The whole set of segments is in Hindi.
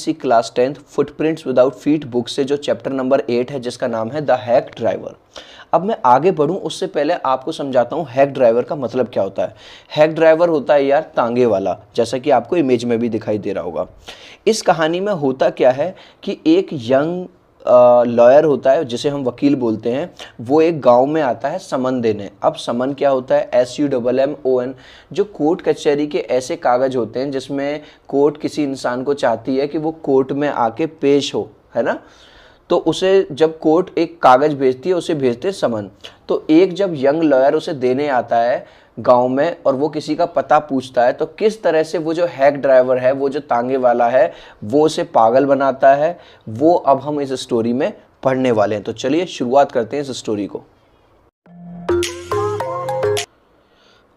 सी class 10th footprints without feet book से जो चैप्टर नंबर 8 है जिसका नाम है द हैक ड्राइवर। अब मैं आगे बढ़ूं उससे पहले आपको समझाता हूं हैक ड्राइवर का मतलब क्या होता है। हैक ड्राइवर होता है यार तांगे वाला, जैसा कि आपको इमेज में भी दिखाई दे रहा होगा। इस कहानी में होता क्या है कि एक यंग लॉयर होता है जिसे हम वकील बोलते हैं, वो एक गांव में आता है समन देने। अब समन क्या होता है, SUMMON, जो कोर्ट कचहरी के ऐसे कागज होते हैं जिसमें कोर्ट किसी इंसान को चाहती है कि वो कोर्ट में आके पेश हो, है ना। तो उसे जब कोर्ट एक कागज भेजती है उसे भेजते हैं समन। तो एक जब यंग लॉयर उसे देने आता है गांव में और वो किसी का पता पूछता है, तो किस तरह से वो जो हैक ड्राइवर है, वो जो तांगे वाला है, वो उसे पागल बनाता है, वो अब हम इस स्टोरी में पढ़ने वाले हैं। तो चलिए शुरुआत करते हैं इस स्टोरी को।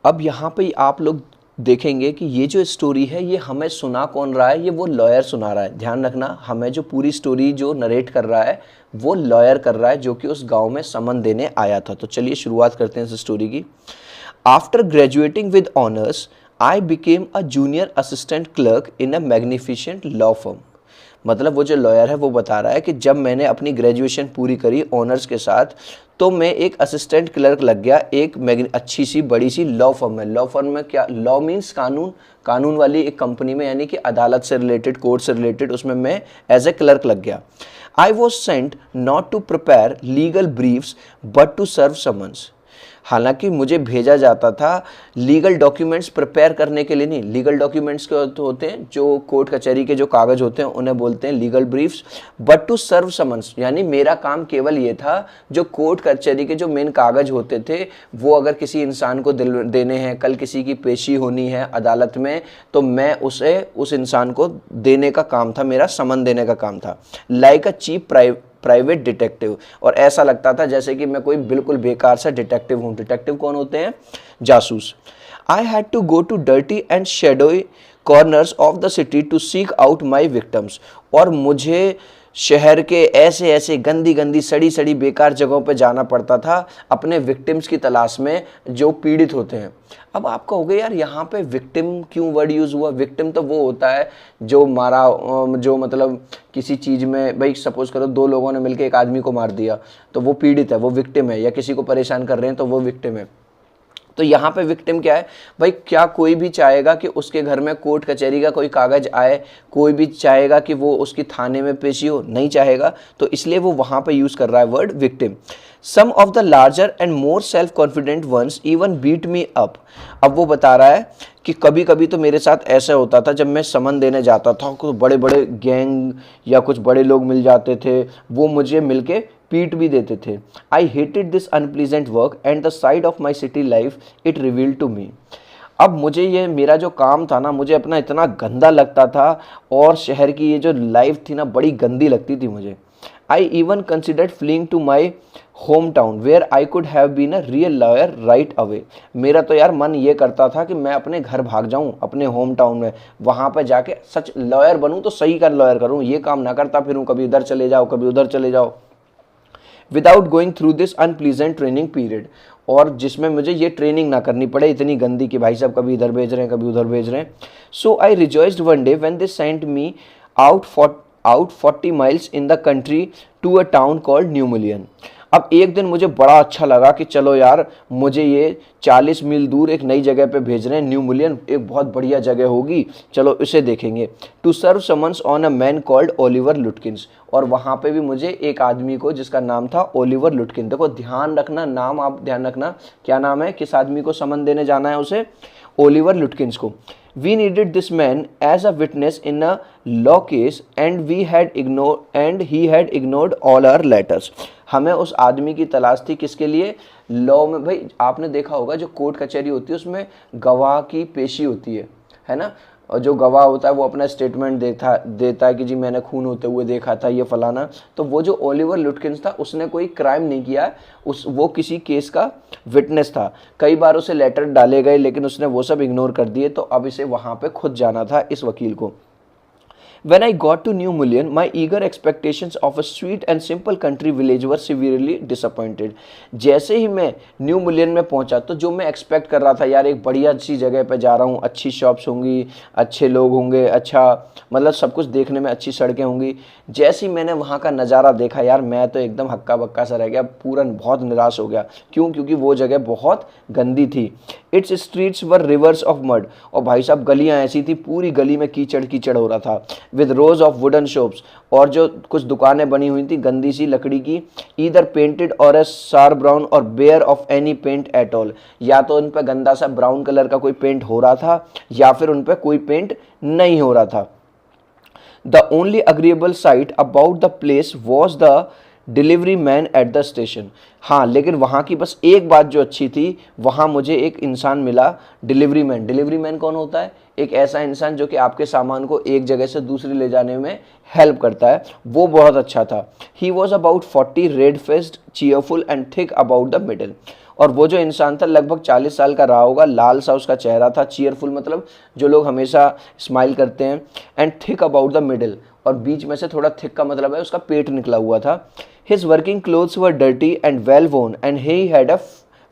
अब यहाँ पे आप लोग देखेंगे कि ये जो स्टोरी है ये हमें सुना कौन रहा है, ये वो लॉयर सुना रहा है। ध्यान रखना, हमें जो पूरी स्टोरी जो नरेट कर रहा है वो लॉयर कर रहा है जो कि उस गांव में समन देने आया था। तो चलिए शुरुआत करते हैं इस स्टोरी की। After graduating with honors, I became a junior assistant clerk in a magnificent law firm. मतलब वो जो लॉयर है वो बता रहा है कि जब मैंने अपनी ग्रेजुएशन पूरी करी ऑनर्स के साथ, तो मैं एक असिस्टेंट क्लर्क लग गया एक अच्छी सी बड़ी सी लॉ फर्म में। लॉ फर्म में क्या, लॉ मीन्स कानून, कानून वाली एक कंपनी में, यानी कि अदालत से रिलेटेड, कोर्ट से रिलेटेड, उसमें मैं एज ए क्लर्क लग गया। I was sent not to prepare legal briefs but to serve summons. हालांकि मुझे भेजा जाता था लीगल डॉक्यूमेंट्स प्रिपेयर करने के लिए नहीं। लीगल डॉक्यूमेंट्स के होते हैं जो कोर्ट कचहरी के जो कागज होते हैं उन्हें बोलते हैं legal briefs, but to serve summons, यानी मेरा काम केवल ये था जो कोर्ट कचहरी के जो मेन कागज होते थे वो अगर किसी इंसान को देने हैं, कल किसी की पेशी होनी है अदालत में, तो मैं उसे उस इंसान को देने का काम था, मेरा समन देने का काम था। Like a cheap private detective. और ऐसा लगता था जैसे कि मैं कोई बिल्कुल बेकार सा डिटेक्टिव हूँ। डिटेक्टिव कौन होते हैं, जासूस। I had to go to dirty and shadowy corners of the city to seek out my victims. और मुझे शहर के ऐसे ऐसे गंदी गंदी सड़ी सड़ी बेकार जगहों पे जाना पड़ता था अपने विक्टिम्स की तलाश में जो पीड़ित होते हैं। अब आप कहोगे यार यहाँ पे विक्टिम क्यों वर्ड यूज़ हुआ। विक्टिम तो वो होता है जो मारा, जो मतलब किसी चीज़ में, भाई सपोज करो दो लोगों ने मिलकर एक आदमी को मार दिया तो वो पीड़ित है, वो विक्टिम है, या किसी को परेशान कर रहे हैं तो वो विक्टिम है। तो यहाँ पे विक्टिम क्या है भाई, क्या कोई भी चाहेगा कि उसके घर में कोर्ट कचहरी का कोई कागज आए, कोई भी चाहेगा कि वो उसकी थाने में पेशी हो, नहीं चाहेगा। तो इसलिए वो वहाँ पे यूज़ कर रहा है word victim. Some of the larger and more self confident once even beat me up. अब वो बता रहा है कि कभी कभी तो मेरे साथ ऐसा होता था जब मैं समन देने जाता था, कुछ बड़े बड़े गैंग या कुछ बड़े लोग मिल जाते थे, वो मुझे मिलके पीट भी देते थे। I hated this unpleasant work and the side of my city life it reveal to me. अब मुझे ये मेरा जो काम था ना, मुझे अपना इतना गंदा लगता था और शहर की ये जो लाइफ थी ना बड़ी गंदी लगती थी मुझे। I even considered fleeing to my home town where I could have been a real lawyer right away. मेरा तो यार मन ये करता था कि मैं अपने घर भाग जाऊं, अपने होम टाउन में, वहाँ पर जाके सच लॉयर बनूं तो सही का लॉयर करूं, ये काम ना करता फिरूं, कभी इधर चले जाओ कभी उधर चले जाओ, without going through this unpleasant training period. और जिसमें मुझे ये ट्रेनिंग ना करनी पड़े इतनी गंदी कि भाई साहब कभी इधर भेज रहे हैं कभी उधर भेज रहे हैं। So I rejoiced one day when they sent me out 40 miles in the country to a town called New Million. अब एक दिन मुझे बड़ा अच्छा लगा कि चलो यार मुझे ये 40 मील दूर एक नई जगह पे भेज रहे हैं, न्यू मिलियन, एक बहुत बढ़िया जगह होगी, चलो इसे देखेंगे। To serve summons on a man called Oliver Lutkins. और वहाँ पे भी मुझे एक आदमी को जिसका नाम था ओलिवर लुटकिन। देखो ध्यान रखना, नाम आप ध्यान रखना, क्या नाम है, किस आदमी को समन देने जाना है उसे, ओलिवर लुटकिंस को। We needed this man as a witness in a law case and he had ignored all our letters. हमें उस आदमी की तलाश थी किसके लिए, लॉ में। भाई आपने देखा होगा जो कोर्ट कचहरी होती है उसमें गवाह की पेशी होती है ना। और जो गवाह होता है वो अपना स्टेटमेंट देता है कि जी मैंने खून होते हुए देखा था, ये फलाना। तो वो जो ओलिवर लुटकिंस था उसने कोई क्राइम नहीं किया, वो किसी केस का विटनेस था। कई बार उसे लेटर डाले गए लेकिन उसने वो सब इग्नोर कर दिए, तो अब इसे वहाँ पे खुद जाना था इस वकील को। When I got to New Mullion, my eager expectations of a sweet and simple country village were severely disappointed. जैसे ही मैं न्यू मुलियन में पहुंचा तो जो मैं एक्सपेक्ट कर रहा था, यार एक बढ़िया अच्छी जगह पे जा रहा हूँ, अच्छी शॉप्स होंगी, अच्छे लोग होंगे, अच्छा मतलब सब कुछ देखने में अच्छी सड़कें होंगी, जैसे ही मैंने वहाँ का नज़ारा देखा यार मैं तो एकदम हक्का बक्का सा रह गया, पूरा बहुत निराश हो गया। क्यों? क्योंकि वो जगह बहुत गंदी थी। It's streets were reverse of mud, और भाई साहब गलियाँ ऐसी थी, पूरी गली में कीचड़ कीचड़ हो रहा था। With rose of wooden shops, और जो कुछ दुकानें बनी हुई थी गंदी सी लकड़ी की, ईदर पेंटेड और ए सार ब्राउन और bare of any paint at all, या तो उन पर गंदा सा ब्राउन कलर का कोई पेंट हो रहा था या फिर उन पर कोई पेंट नहीं हो रहा था। The only agreeable site about the place was the delivery man at the station. हाँ, लेकिन वहाँ की बस एक बात जो अच्छी थी, वहाँ मुझे एक इंसान मिला, डिलीवरी मैन। डिलीवरी मैन कौन होता है? एक ऐसा इंसान जो कि आपके सामान को एक जगह से दूसरी ले जाने में हेल्प करता है, वो बहुत अच्छा था। He was about 40, red faced, cheerful and thick about the middle. और वो जो इंसान था लगभग 40 साल का रहा होगा, लाल सा उसका चेहरा था, चीयरफुल मतलब जो लोग हमेशा स्माइल करते हैं, and thick about the middle, और बीच में से थोड़ा थिक का मतलब है उसका पेट निकला हुआ था। His working clothes were dirty and well worn and he had a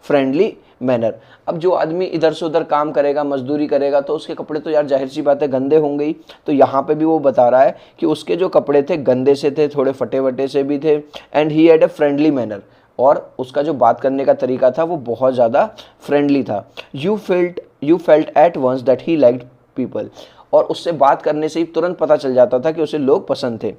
friendly manner. अब जो आदमी इधर से उधर काम करेगा, मजदूरी करेगा, तो उसके कपड़े तो यार जाहिर सी बात है गंदे होंगे ही। तो यहाँ पे भी वो बता रहा है कि उसके जो कपड़े थे गंदे से थे, थोड़े फटे वटे से भी थे, and he had a friendly manner, और उसका जो बात करने का तरीका था वो बहुत ज़्यादा फ्रेंडली था। You felt at once that he liked people, और उससे बात करने से ही तुरंत पता चल जाता था कि उसे लोग पसंद थे।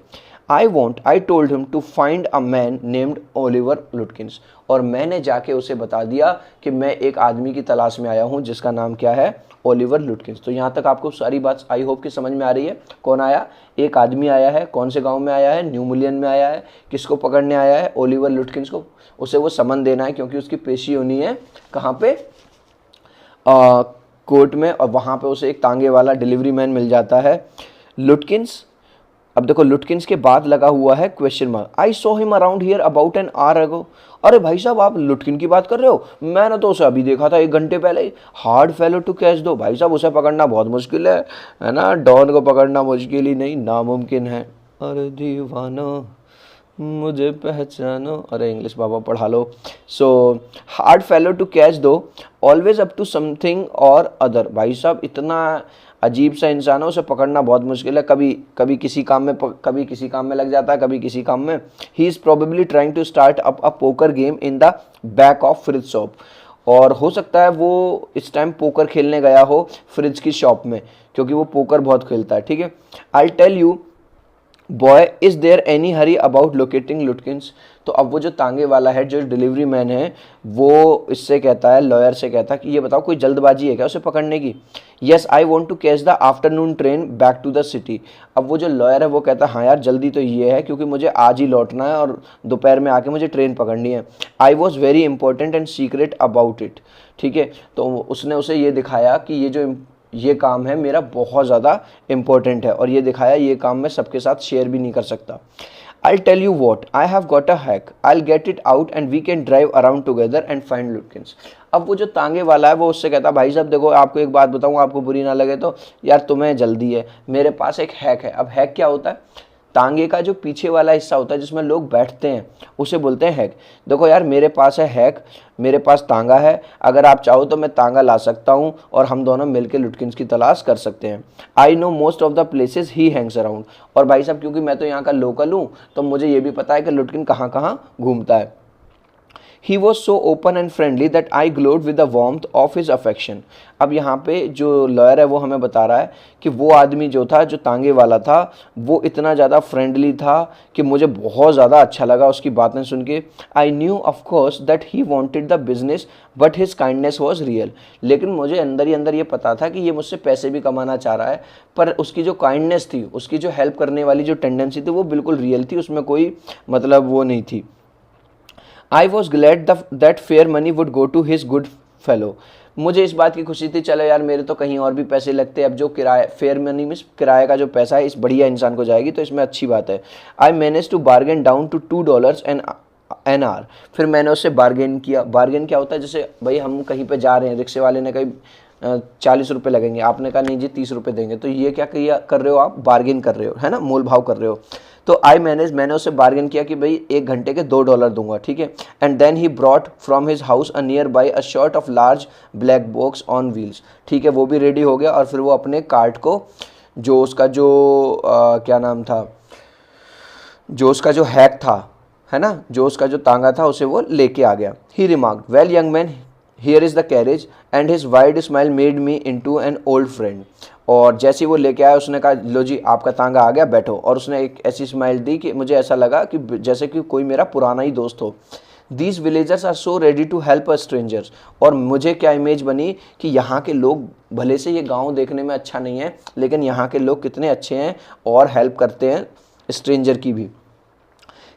I told him to find a man named Oliver Lutkins, और मैंने जाके उसे बता दिया कि मैं एक आदमी की तलाश में आया हूँ जिसका नाम क्या है? ओलिवर लुटकिंस। तो यहाँ तक आपको सारी बात आई होप कि समझ में आ रही है। कौन आया? एक आदमी आया है। कौन से गांव में आया है? न्यू मुलियन में आया है। किसको पकड़ने आया है? ओलिवर लुटकिंस को। उसे वो समन देना है क्योंकि उसकी पेशी होनी है कहाँ पे? कोर्ट में, और वहाँ पे उसे एक तांगे वाला डिलीवरी मैन मिल जाता है, लुटकिंस। अब देखो लुटकिंस के बाद लगा हुआ है question mark. I saw him around here about an hour ago. अरे भाई साहब आप लुटकिन की बात कर रहे हो? मैंने तो उसे अभी देखा था 1 घंटे पहले ही। हार्ड फेलो टू कैच दो। भाई साहब उसे पकड़ना बहुत मुश्किल है ना? डॉन को पकड़ना मुश्किल ही नहीं, नामुमकिन है। अरे दीवानो मुझे पहचानो। अरे इंग्लिश बाबा पढ़ा लो। So hard fellow to catch though, always up to something or other. भाई साहब इतना अजीब सा इंसान है, उसे पकड़ना बहुत मुश्किल है। कभी कभी किसी काम में लग जाता है, कभी किसी काम में। He is probably trying to start up a poker game in the back of Fritz shop, और हो सकता है वो इस टाइम पोकर खेलने गया हो फ्रिज की शॉप में, क्योंकि वो पोकर बहुत खेलता है। ठीक है। I tell you boy is there any hurry about locating Lutkins. तो अब वो जो तांगे वाला है, जो डिलीवरी मैन है, वो इससे कहता है, लॉयर से कहता है कि ये बताओ कोई जल्दबाजी है क्या उसे पकड़ने की? Yes I want to catch the afternoon train back to the city. अब वो जो लॉयर है वो कहता है हाँ यार जल्दी तो ये है क्योंकि मुझे आज ही लौटना है और दोपहर में आके मुझे ट्रेन पकड़नी है। I was very important and secret about it. ठीक है। तो उसने उसे ये दिखाया कि ये काम है मेरा बहुत ज़्यादा इम्पोर्टेंट है, और ये दिखाया ये काम मैं सबके साथ शेयर भी नहीं कर सकता। I'll tell you what, I have got a hack. I'll get it out and we can drive around together and find Lutkins. अब वो जो तांगे वाला है वो उससे कहता भाई साहब देखो आपको एक बात बताऊँ, आपको बुरी ना लगे तो, यार तुम्हें जल्दी है, मेरे पास एक हैक है। अब हैक क्या होता है? तांगे का जो पीछे वाला हिस्सा होता है जिसमें लोग बैठते हैं उसे बोलते हैं हैक। देखो यार मेरे पास है हैक, मेरे पास तांगा है, अगर आप चाहो तो मैं तांगा ला सकता हूँ और हम दोनों मिलकर लुटकिंस की तलाश कर सकते हैं। I know most of the places he Hanks around. और भाई साहब क्योंकि मैं तो यहाँ का लोकल हूँ तो मुझे ये भी पता है कि लुटकिन कहाँ कहाँ घूमता है। He was so open and friendly that I glowed with the warmth of his affection. अब यहाँ पे जो लॉयर है वो हमें बता रहा है कि वो आदमी जो था, जो तांगे वाला था, वो इतना ज़्यादा फ्रेंडली था कि मुझे बहुत ज़्यादा अच्छा लगा उसकी बातें सुन के। I knew of course that he wanted the business but his kindness was real. लेकिन मुझे अंदर ही अंदर ये पता था कि ये मुझसे पैसे भी कमाना चाह रहा है, पर उसकी जो काइंडनेस थी, उसकी जो हेल्प करने वाली जो टेंडेंसी थी वो बिल्कुल रियल थी, उसमें कोई मतलब वो नहीं थी। I was glad that fair money would go to his good fellow. मुझे इस बात की खुशी थी, चलो यार मेरे तो कहीं और भी पैसे लगते, अब जो किराया फेयर मनी में किराए का जो पैसा है इस बढ़िया इंसान को जाएगी, तो इसमें अच्छी बात है। I manage to bargain down to $2 an hour. फिर मैंने उससे बार्गेन किया। बार्गेन क्या होता है? जैसे भाई हम कहीं पे जा रहे हैं, रिक्शे वाले ने कहीं ₹40 लगेंगे, आपने कहा नहीं जी ₹30 देंगे, तो ये क्या किया कर रहे हो आप, बार्गेन कर रहे हो, है ना, मोल भाव कर रहे हो। तो मैंने उससे बार्गेन किया कि भाई 1 घंटे के $2 दूंगा, ठीक है। And then he brought from his house a nearby a sort of large black box on wheels, ठीक है, वो भी रेडी हो गया। और फिर वो अपने कार्ट को, जो उसका जो क्या नाम था, जो उसका जो हैक था, है ना, जो उसका जो तांगा था, उसे वो लेके आ गया। He remarked, well young man, here is the carriage, and his wide smile made me into an old friend. और जैसे ही वो लेके आया, उसने कहा लो जी आपका तांगा आ गया, बैठो। और उसने एक ऐसी स्माइल दी कि मुझे ऐसा लगा कि जैसे कि कोई मेरा पुराना ही दोस्त हो। These villagers are so ready to help a strangers. और मुझे क्या इमेज बनी कि यहाँ के लोग, भले से ये गाँव देखने में अच्छा नहीं है, लेकिन यहाँ के लोग कितने अच्छे हैं और हेल्प करते हैं स्ट्रेंजर की भी।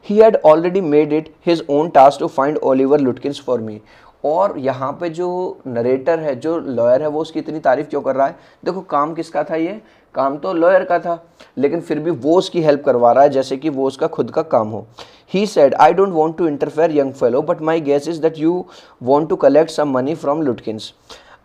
He had already made it his own task to find Oliver Lutkins for me। और यहाँ पे जो नरेटर है, जो लॉयर है, वो उसकी इतनी तारीफ क्यों कर रहा है? देखो काम किसका था, ये काम तो लॉयर का था, लेकिन फिर भी वो उसकी हेल्प करवा रहा है जैसे कि वो उसका खुद का काम हो। He said, I don't want to interfere young fellow, but my guess is that you want to collect some money from Lutkins।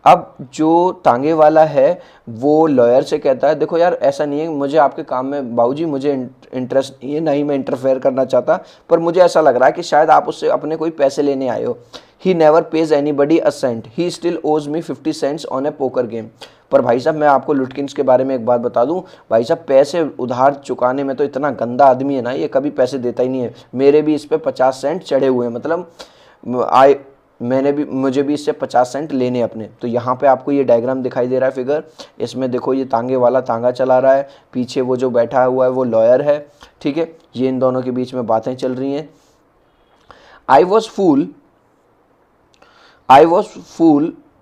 अब जो तांगे वाला है वो लॉयर से कहता है, देखो यार ऐसा नहीं है, मुझे आपके काम में बाबूजी मुझे इंटरेस्ट नहीं है, नहीं मैं इंटरफेयर करना चाहता, पर मुझे ऐसा लग रहा है कि शायद आप उससे अपने कोई पैसे लेने आए हो। He never pays anybody a cent, he still owes me 50 cents on a poker game. पर भाई साहब मैं आपको लुटकिंस के बारे में एक बात बता दूं, भाई साहब पैसे उधार चुकाने में तो इतना गंदा आदमी है ना, ये कभी पैसे देता ही नहीं है। मेरे भी इस पे 50 सेंट चढ़े हुए हैं, मतलब मुझे भी इससे 50 सेंट लेने अपने। तो यहाँ पे आपको ये डायग्राम दिखाई दे रहा है फिगर, इसमें देखो ये तांगे वाला तांगा चला रहा है, पीछे वो जो बैठा हुआ है वो लॉयर है, ठीक है, ये इन दोनों के बीच में बातें चल रही हैं। I was fool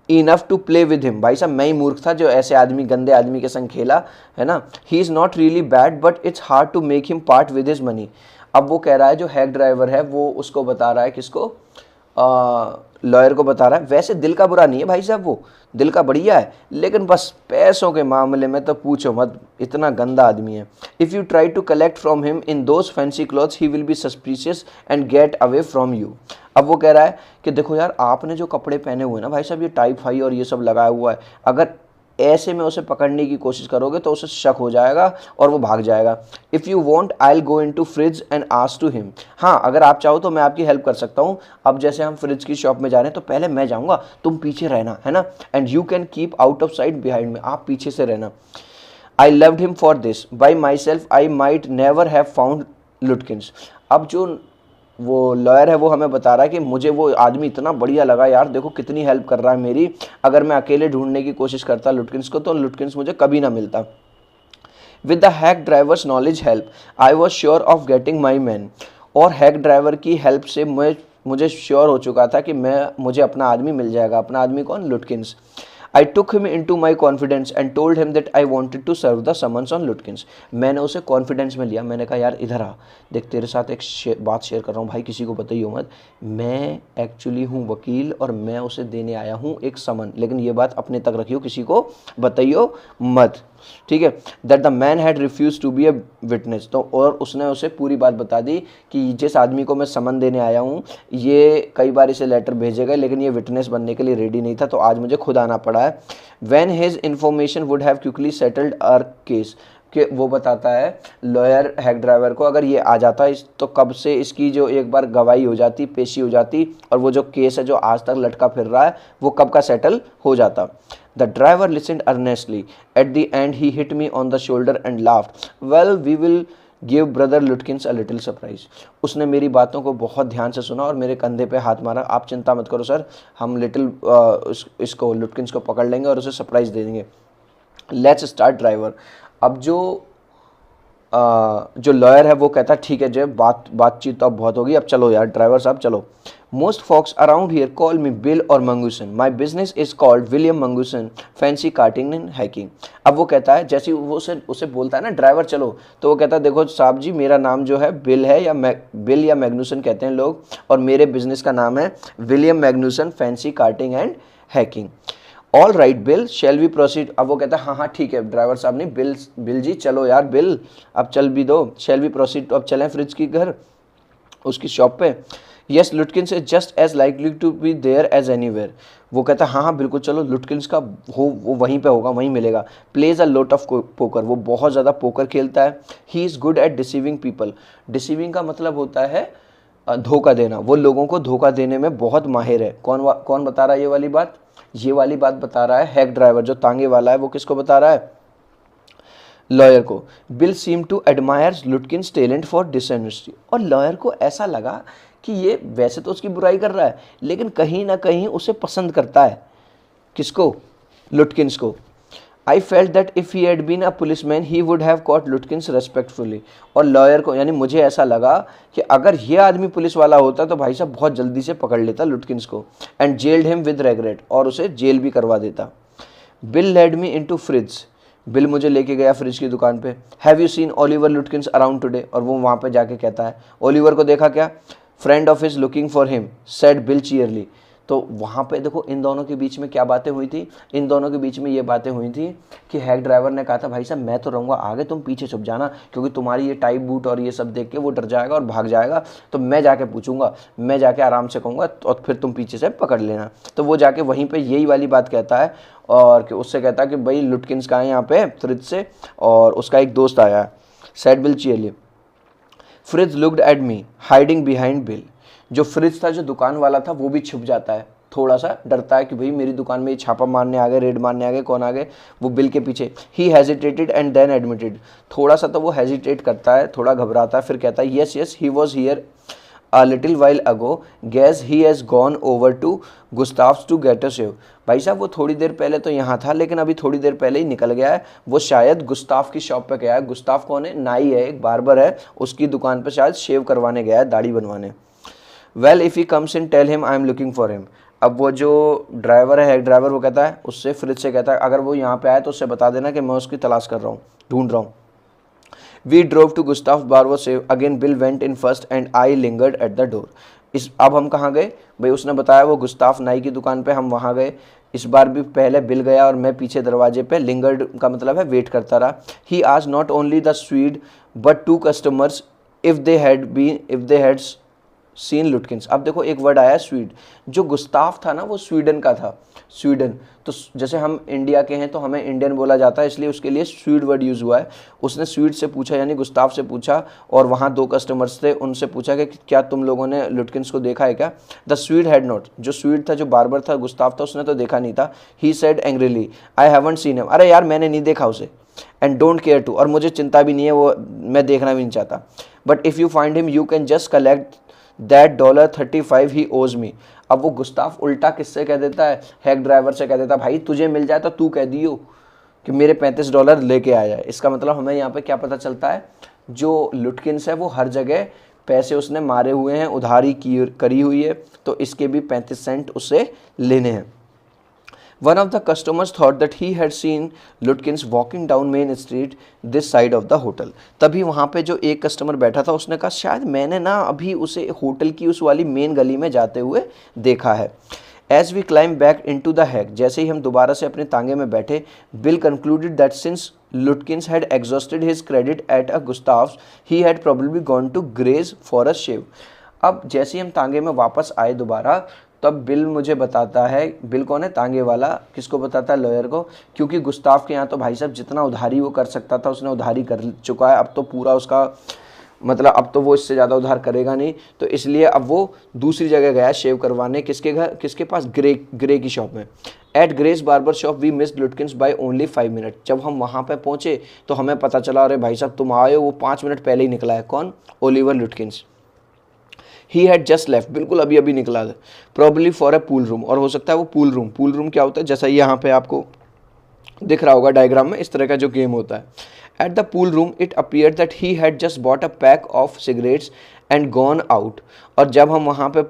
enough to play with him. भाई साहब मैं ही मूर्ख था जो ऐसे आदमी, गंदे आदमी के संग खेला, है ना। He is not really bad but it's hard to make him part with his money. अब वो कह रहा है, जो हैक ड्राइवर है वो उसको बता रहा है, किसको, लॉयर को बता रहा है, वैसे दिल का बुरा नहीं है भाई साहब, वो दिल का बढ़िया है, लेकिन बस पैसों के मामले में तो पूछो मत, इतना गंदा आदमी है। If you try to collect from him in those fancy clothes he will be suspicious and get away from you. अब वो कह रहा है कि देखो यार आपने जो कपड़े पहने हुए हैं ना भाई साहब, ये टाई फाई और ये सब लगाया हुआ है, अगर ऐसे में उसे पकड़ने की कोशिश करोगे तो उसे शक हो जाएगा और वो भाग जाएगा। If you want I will go in to Fritz and ask to him. हाँ अगर आप चाहो तो मैं आपकी हेल्प कर सकता हूँ। अब जैसे हम फ्रिज की शॉप में जा रहे हैं तो पहले मैं जाऊँगा, तुम पीछे रहना, है ना, and you can keep out of site behind में, आप पीछे से रहना। I loved him for this, by my self I might never have found लुटकिंस। अब जो वो लॉयर है वो हमें बता रहा है कि मुझे वो आदमी इतना बढ़िया लगा यार, देखो कितनी हेल्प कर रहा है मेरी, अगर मैं अकेले ढूंढने की कोशिश करता लुटकिंस को तो लुटकिंस मुझे कभी ना मिलता। With the hack drivers knowledge help I was sure of getting my man. और हैक ड्राइवर की हेल्प से मुझे श्योर हो चुका था कि मुझे अपना आदमी मिल जाएगा। अपना आदमी कौन, लुटकिंस। I took him into my confidence and told him that I wanted to serve the summons on Lutkins। मैंने उसे कॉन्फिडेंस में लिया, मैंने कहा यार इधर आ, देख तेरे साथ एक बात शेयर कर रहा हूँ भाई, किसी को बताइए मत, मैं एक्चुअली हूँ वकील और मैं उसे देने आया हूँ एक समन, लेकिन ये बात अपने तक रखियो, किसी को बताइयो मत, ठीक है। That the man had refuse to be a witness. तो और उसने उसे पूरी बात बता दी कि जिस आदमी को मैं समन देने आया हूँ ये कई बार इसे लेटर भेजे गए, लेकिन ये विटनेस बनने के लिए रेडी नहीं था, तो आज मुझे खुद आना पड़ा है। When his information would have quickly settled our case, कि वो बताता है लॉयर हैक ड्राइवर को, अगर ये आ जाता तो कब से इसकी जो एक बार गवाही हो जाती, पेशी हो जाती, और वो जो केस है जो आज तक लटका फिर रहा है वो कब का सेटल हो जाता। The driver listened earnestly. At the end he hit me on the shoulder and laughed. Well, we will give brother Lutkins a little surprise। उसने मेरी बातों को बहुत ध्यान से सुना और मेरे कंधे पे हाथ मारा। आप चिंता मत करो सर, हम इसको लुटकिंस को पकड़ लेंगे और उसे सरप्राइज दे देंगे। Let's start driver. अब जो लॉयर है वो कहता ठीक है जय, बातचीत तो अब बहुत होगी, अब चलो यार ड्राइवर साहब चलो। Most folks around here call me Bill or Mangusson. My business is called William Mangusson fancy carting and hacking. अब वो कहता है, जैसे वो उसे बोलता है ना ड्राइवर चलो, तो वो कहता है देखो साहब जी मेरा नाम जो है बिल है, या बिल या मैग्नूसन कहते हैं लोग, और मेरे बिजनेस का नाम है William Magnuson fancy carting and hacking. All right Bill, shall we proceed. अब वो कहता है हाँ हाँ ठीक है ड्राइवर साहब, नहीं बिल जी चलो यार बिल, अब चल भी दो, शेल वी प्रोसीड, तो अब चलें फ्रिज की घर, उसकी शॉप पे। Yes Lutkins is just as likely to be there as anywhere. वो कहता है हाँ हाँ बिल्कुल चलो लुटकिंस का वो वहीं पे होगा, वहीं मिलेगा। Plays a lot of poker, वो बहुत ज़्यादा पोकर खेलता है। He is good at deceiving people. Deceiving का मतलब होता है धोखा देना, वो लोगों को धोखा देने में बहुत माहिर है। कौन बता रहा है ये वाली बात? ये वाली बात बता रहा है हैक ड्राइवर, जो तांगे वाला है। वो किसको बता रहा है? लॉयर को। Bill seem to admire Lutkins talent for dishonesty. और लॉयर को ऐसा लगा कि ये वैसे तो उसकी बुराई कर रहा है लेकिन कहीं ना कहीं उसे पसंद करता है। किसको? लुटकिंस को। I felt that if he had been a policeman he would have caught Lutkins respectfully. और लॉयर को, यानी मुझे ऐसा लगा कि अगर ये आदमी पुलिस वाला होता तो भाई साहब बहुत जल्दी से पकड़ लेता लुटकिंस को। And gelled him with regret, और उसे जेल भी करवा देता। Bill led me into fridge. Bill मुझे लेके गया फ्रिज की दुकान पे। Have you seen Oliver लुटकिंस around today? और वो वहाँ पे जाके कहता है ओलिवर को देखा क्या? Friend of his looking for him said Bill cheerily. तो वहाँ पे देखो इन दोनों के बीच में क्या बातें हुई थी? इन दोनों के बीच में ये बातें हुई थी कि हैक ड्राइवर ने कहा था भाई साहब मैं तो रहूँगा आगे, तुम पीछे छुप जाना, क्योंकि तुम्हारी ये टाइप बूट और ये सब देख के वो डर जाएगा और भाग जाएगा, तो मैं जाके पूछूंगा, मैं जाके आराम से कहूँगा और फिर तुम पीछे से पकड़ लेना। तो वो जाके वहीं पर यही वाली बात कहता है और कि उससे कहता है कि भाई लुटकिंस कहाँ है यहाँ पे फ्रिज से, और उसका एक दोस्त आया है। Said Bill cheerily. Fritz looked at me hiding behind Bill. जो फ्रिज था, जो दुकान वाला था, वो भी छुप जाता है, थोड़ा सा डरता है कि भाई मेरी दुकान में ये छापा मारने आ गए, रेड मारने आ गए, कौन आ गए? वो बिल के पीछे। He hesitated and then admitted. थोड़ा सा तो वो हेजिटेट करता है, थोड़ा घबराता है, फिर कहता है yes yes he was here a little while ago, guess he has gone over to Gustav's to get a shave. भाई साहब वो थोड़ी देर पहले तो यहाँ था लेकिन अभी थोड़ी देर पहले ही निकल गया है, वो शायद गुस्ताव की शॉप पे गया है। गुस्ताव कौन है? नाई है, एक बार्बर है, उसकी दुकान पे शायद शेव करवाने गया है, दाढ़ी बनवाने। Well if he comes in tell him I am looking for him. अब वो जो ड्राइवर है, हैक ड्राइवर, वो कहता है उससे, फ्रिज से कहता है अगर वो यहाँ पे आए तो उससे बता देना कि मैं उसकी तलाश कर रहा हूँ, ढूंढ रहा हूँ। We drove to Gustav barber save again, Bill went in first and I lingered at the door. अब हम कहाँ गए भाई? उसने बताया वो गुस्ताव नाई की दुकान पे, हम वहाँ गए। इस बार भी पहले बिल गया और मैं पीछे दरवाजे पे, लिंगर्ड का मतलब है वेट करता रहा। ही आज not only the Swede but two customers if they had seen Lutkins. अब देखो एक वर्ड आया स्वीड। जो गुस्ताव था ना वो स्वीडन का था, स्वीडन। तो जैसे हम इंडिया के हैं तो हमें इंडियन बोला जाता है, इसलिए उसके लिए स्वीड वर्ड यूज़ हुआ है। उसने स्वीड से पूछा, यानी गुस्ताव से पूछा, और वहाँ दो कस्टमर्स थे, उनसे पूछा कि क्या तुम लोगों ने लुटकिंस को देखा है क्या? The Swede had not. जो स्वीड था, जो बार्बर था, गुस्ताव था, उसने तो देखा नहीं था। He said angrily I haven't seen him. अरे यार मैंने नहीं देखा उसे। एंड डोंट केयर टू, और मुझे चिंता भी नहीं है, वो मैं देखना भी नहीं चाहता। But if you find him you can just collect that $35 ही ओज मी। अब वो गुस्ताव उल्टा किससे कह देता है? हैक ड्राइवर से कह देता है भाई तुझे मिल जाए तो तू कह दियो कि मेरे $35 लेके आ जाए। इसका मतलब हमें यहाँ पे क्या पता चलता है? जो लुटकिंस है वो हर जगह पैसे उसने मारे हुए हैं, उधारी करी हुई है, तो इसके भी 35 सेंट उसे लेने हैं। One of the customers thought that he had seen Lutkins walking down Main Street this side of the hotel. तभी वहाँ पे जो एक कस्टमर बैठा था उसने कहा शायद मैंने ना अभी उसे होटल की उस वाली मेन गली में जाते हुए देखा है। As we climbed back into the hack, जैसे ही हम दोबारा से अपने तांगे में बैठे, Bill concluded that since Lutkins had exhausted his credit at a Gustav's, he had probably gone to Gray's for a shave. अब जैसे ही हम तांगे में वापस आए दोबारा, तब बिल मुझे बताता है, बिल कौन है? तांगे वाला। किसको बताता है? लॉयर को। क्योंकि गुस्ताव के यहाँ तो भाई साहब जितना उधारी वो कर सकता था उसने उधारी कर चुका है, अब तो पूरा उसका मतलब अब तो वो इससे ज़्यादा उधार करेगा नहीं, तो इसलिए अब वो दूसरी जगह गया शेव करवाने। किसके घर? किसके पास? ग्रे की शॉप में। At Gray's barber shop we missed Lutkins by only 5 minute. जब हम वहाँ पे पहुँचे तो हमें पता चला अरे भाई साहब तुम आए हो, वो 5 मिनट पहले ही निकला है। कौन? Oliver लुटकिंस। He had just left, बिल्कुल अभी अभी निकला था। Probably for a pool room, और हो सकता है वो पूल रूम क्या होता है? जैसा यहाँ पे आपको दिख रहा होगा डायग्राम में, इस तरह का जो गेम होता है। At the pool room it appeared that he had just bought a pack of cigarettes and gone out. और जब हम वहाँ पे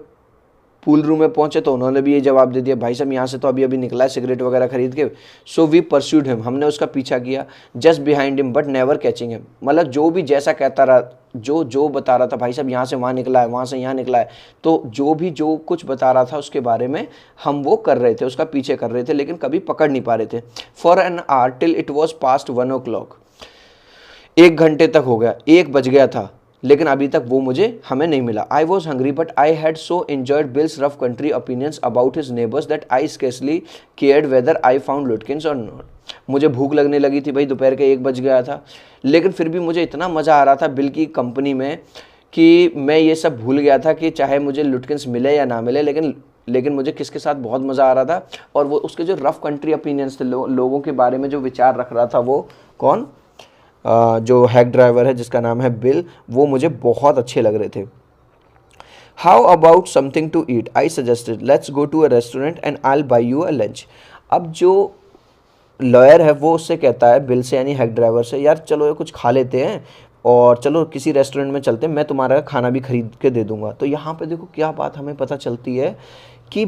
पूल रूम में पहुंचे तो उन्होंने भी ये जवाब दे दिया भाई साहब यहाँ से तो अभी अभी निकला है सिगरेट वगैरह खरीद के। सो वी परस्यूड हिम, हमने उसका पीछा किया। Just behind him but never catching him. मतलब जो भी जैसा कहता रहा, जो बता रहा था भाई साहब यहाँ से वहाँ निकला है, वहाँ से यहाँ निकला है, तो जो कुछ बता रहा था उसके बारे में हम वो कर रहे थे, उसका पीछे कर रहे थे, लेकिन कभी पकड़ नहीं पा रहे थे। For an hour till it was past 1 o'clock। 1 घंटे तक हो गया, 1 बज गया था, लेकिन अभी तक वो हमें नहीं मिला। I was hungry but I had so enjoyed Bill's rough country opinions about his neighbours that I scarcely cared whether I found Lutkins और नॉट। मुझे भूख लगने लगी थी भाई, दोपहर के 1 बज गया था, लेकिन फिर भी मुझे इतना मज़ा आ रहा था बिल की कंपनी में कि मैं ये सब भूल गया था कि चाहे मुझे लुटकिंस मिले या ना मिले, लेकिन मुझे किसके साथ बहुत मज़ा आ रहा था। और वो उसके जो रफ कंट्री ओपिनियंस थे, लोगों के बारे में जो विचार रख रहा था, वो कौन, जो हैक ड्राइवर है जिसका नाम है बिल, वो मुझे बहुत अच्छे लग रहे थे। How about something to eat, I suggested, let's go to a restaurant and I will buy you a lunch. अब जो लॉयर है वो उससे कहता है, बिल से यानी हैक ड्राइवर से, यार चलो ये कुछ खा लेते हैं और चलो किसी रेस्टोरेंट में चलते हैं, मैं तुम्हारा खाना भी खरीद के दे दूंगा। तो यहाँ पे देखो क्या बात हमें पता चलती है कि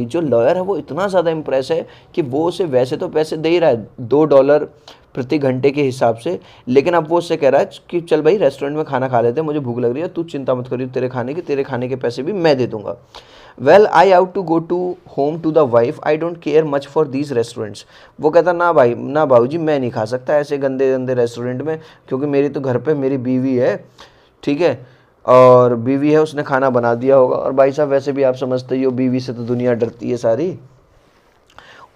जो लॉयर है वो इतना ज़्यादा इम्प्रेस है कि वो उसे वैसे तो पैसे दे ही रहा है $2 प्रति घंटे के हिसाब से, लेकिन अब वो उससे कह रहा है कि चल भाई रेस्टोरेंट में खाना खा लेते हैं, मुझे भूख लग रही है, तू चिंता मत करिए, तेरे खाने के पैसे भी मैं दे दूंगा। Well I ought to go to home to the wife, I don't care much for these restaurants. वो कहता ना भाई ना बाबूजी, मैं नहीं खा सकता ऐसे गंदे गंदे रेस्टोरेंट में, क्योंकि मेरी तो घर पे मेरी बीवी है, ठीक है, और बीवी है, उसने खाना बना दिया होगा। और भाई साहब वैसे भी आप समझते ही हो, बीवी से तो दुनिया डरती है सारी।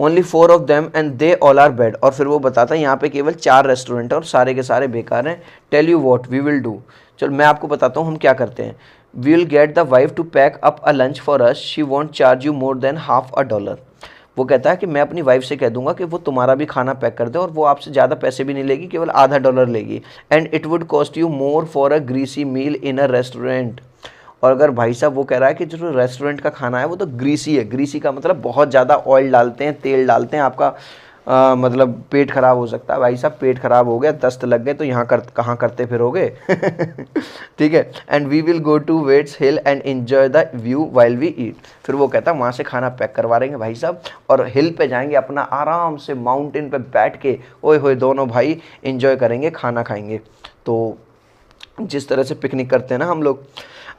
Only 4 of them and they all are bad. और फिर वो बताता है यहाँ पे केवल 4 रेस्टोरेंट है और सारे के सारे बेकार हैं। Tell you what we will do, चलो मैं आपको बताता हूँ हम क्या करते हैं। We will get the wife to pack up a lunch for us, she won't charge you more than $0.50। वो कहता है कि मैं अपनी वाइफ से कह दूंगा कि वो तुम्हारा भी खाना पैक कर दे और वो आपसे ज़्यादा पैसे भी नहीं लेगी, केवल $0.50 लेगी। And it would cost you more for a greasy meal in a restaurant. और अगर भाई साहब वो कह रहा है कि जो रेस्टोरेंट का खाना है वो तो ग्रीसी है, ग्रीसी का मतलब बहुत ज़्यादा ऑयल डालते हैं, तेल डालते हैं, आपका मतलब पेट खराब हो सकता है। भाई साहब पेट खराब हो गया, दस्त लग गए तो यहाँ कहाँ करते फिरोगे ठीक है। And we will go to Waite's hill and enjoy the view while we eat. फिर वो कहता है वहाँ से खाना पैक करवा देंगे भाई साहब और हिल पे जाएंगे, अपना आराम से माउंटेन पे बैठ के ओए होए दोनों भाई एंजॉय करेंगे, खाना खाएंगे। तो जिस तरह से पिकनिक करते हैं ना हम लोग।